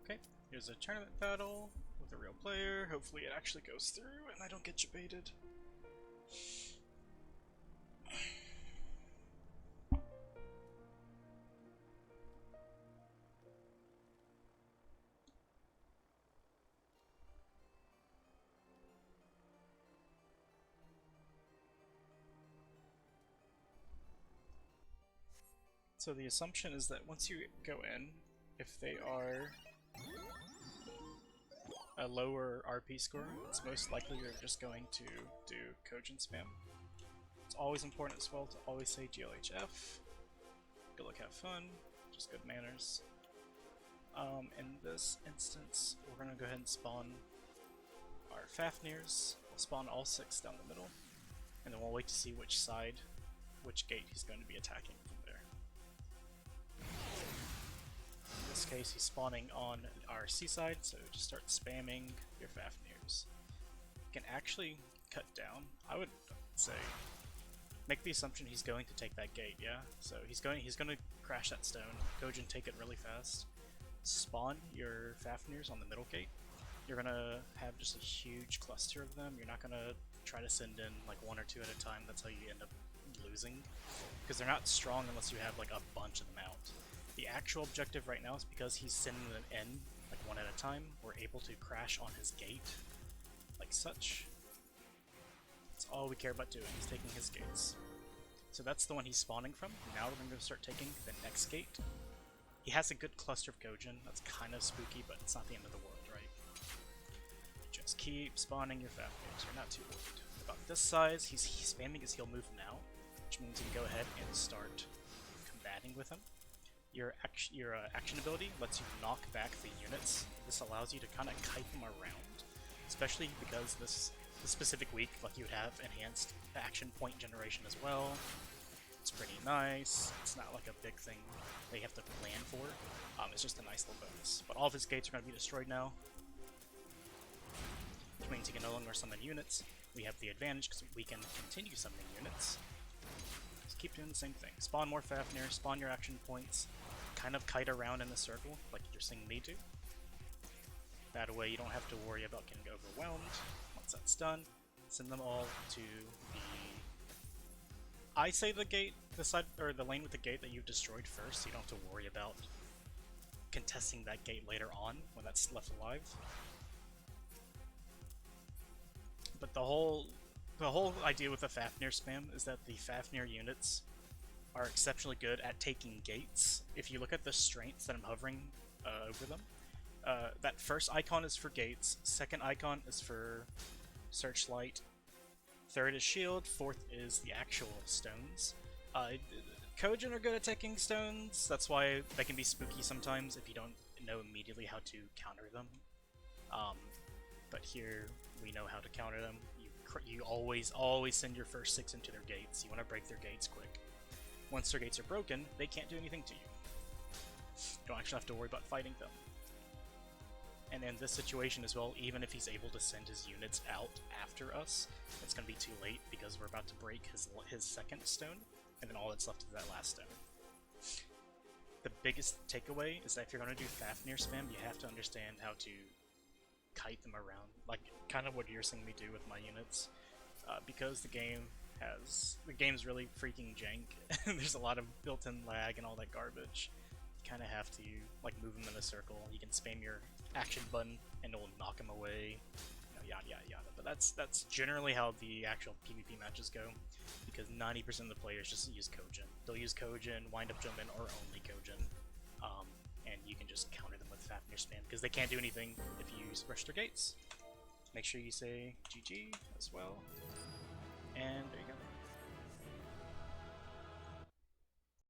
Okay, here's a tournament battle with a real player. Hopefully it actually goes through and I don't get baited. So the assumption is that once you go in, if they are a lower RP score, it's most likely you're just going to do Kojin spam. It's always important as well to always say GLHF. Good luck, have fun, just good manners. In this instance, we're going to go ahead and spawn our Fafnirs. We'll spawn all 6 down the middle, and then we'll wait to see which side, which gate he's going to be attacking from there. In this case, he's spawning on our seaside, so just start spamming your Fafnirs. You can actually cut down. I would say make the assumption he's going to take that gate, yeah? So he's going to crash that stone. Kojin, take it really fast. Spawn your Fafnirs on the middle gate. You're gonna have just a huge cluster of them. You're not gonna try to send in like 1 or 2 at a time. That's how you end up losing, because they're not strong unless you have like a bunch of them out. The actual objective right now is because he's sending them in like 1 at a time, we're able to crash on his gate like such. That's all we care about doing, is taking his gates. So that's the one he's spawning from. Now we're going to start taking the next gate. He has a good cluster of Kojin. That's kind of spooky, but it's not the end of the world, right? Just keep spawning your Fafnirs. You're not too worried. About this size, he's spamming his heal move now, which means you can go ahead and start combating with him. Your action ability lets you knock back the units. This allows you to kind of kite them around, especially because this specific week, like, you would have enhanced action point generation as well. It's pretty nice. It's not like a big thing they have to plan for. It's just a nice little bonus. But all of his gates are going to be destroyed now, which means he can no longer summon units. We have the advantage because we can continue summoning units. Just keep doing the same thing. Spawn more Fafnir, spawn your action points, kind of kite around in a circle like you're seeing me do. That way you don't have to worry about getting overwhelmed. Once that's done, send them all to the... I say the gate, the side, or the lane with the gate that you've destroyed first, so you don't have to worry about contesting that gate later on when that's left alive. But the whole idea with the Fafnir spam is that the Fafnir units are exceptionally good at taking gates. If you look at the strengths that I'm hovering over them, that first icon is for gates, second icon is for searchlight, third is shield, fourth is the actual stones. Kojin are good at taking stones, that's why they can be spooky sometimes if you don't know immediately how to counter them. But here, we know how to counter them. You always send your first 6 into their gates. You want to break their gates quick. Once their gates are broken, they can't do anything to you. You don't actually have to worry about fighting them. And in this situation as well, even if he's able to send his units out after us, it's going to be too late because we're about to break his second stone, and then all that's left is that last stone. The biggest takeaway is that if you're going to do Fafnir spam, you have to understand how to kite them around, like kind of what you're seeing me do with my units, because the game's really freaking jank. There's a lot of built-in lag and all that garbage. You kind of have to like move them in a circle. You can spam your action button and it will knock them away, you know, yada yada yada. But that's generally how the actual PvP matches go, because 90% of the players just use Kojin. They'll use Kojin, wind up jumping, or only Kojin. And you can just counter them with Fafnir spam, because they can't do anything if you rush their gates. Make sure you say GG as well. And there you go.